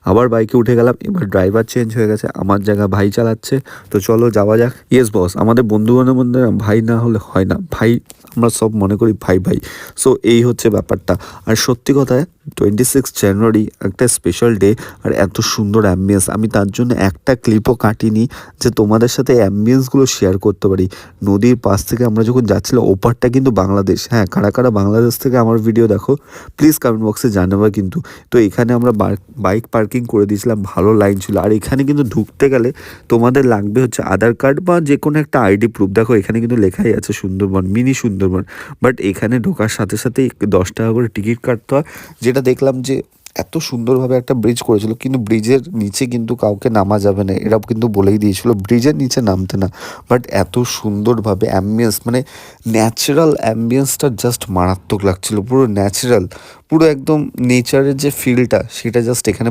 আবার বাইকে উঠে গেলাম। এবার ড্রাইভার চেঞ্জ হয়ে গেছে, আমার জায়গা ভাই চালাচ্ছে। তো চলো যাওয়া যাক। ইয়েস বস, আমাদের বন্ধুবান্ধবের মধ্যে না ভাই না হলে হয় না, ভাই আমরা সব মনে করি ভাই ভাই। সো এই হচ্ছে ব্যাপারটা। আর সত্যি কথায় 26 জানুয়ারি একটা স্পেশাল ডে, আর এত সুন্দর অ্যাম্বিয়েন্স, আমি তার জন্য একটা ক্লিপও কাটিনি যে তোমাদের সাথে অ্যাম্বিয়েন্সগুলো শেয়ার করতে পারি। নদীর পাশ থেকে আমরা যখন যাচ্ছিলাম, ওপারটা কিন্তু বাংলাদেশ। হ্যাঁ, কারা কারা বাংলাদেশ থেকে আমার ভিডিও দেখো প্লিজ কমেন্ট বক্সে জানাবা কিন্তু। তো এখানে আমরা বাইক পার্কিং করে দিয়েছিলাম, ভালো লাইন ছিল। আর এখানে কিন্তু ঢুকতে গেলে তোমাদের লাগবে হচ্ছে আধার কার্ড বা যে কোনো একটা আইডি প্রুফ। দেখো এখানে কিন্তু লেখাই আছে সুন্দরবন, মিনি সুন্দরবন। বাট এখানে ঢোকার সাথে সাথেই 10 টাকা করে টিকিট কাটতে হয়। যেটা দেখলাম যে এত সুন্দরভাবে একটা ব্রিজ করেছিল, কিন্তু ব্রিজের নিচে কিন্তু কাউকে নামা যাবে না, এরা কিন্তু বলেই দিয়েছিল ব্রিজের নিচে নামতে না। বাট এত সুন্দরভাবে অ্যাম্বিয়েন্স, মানে ন্যাচারাল অ্যাম্বিয়েন্সটা জাস্ট মারাত্মক লাগছিল, পুরো ন্যাচারাল, পুরো একদম নেচারের যে ফিলটা সেটা জাস্ট এখানে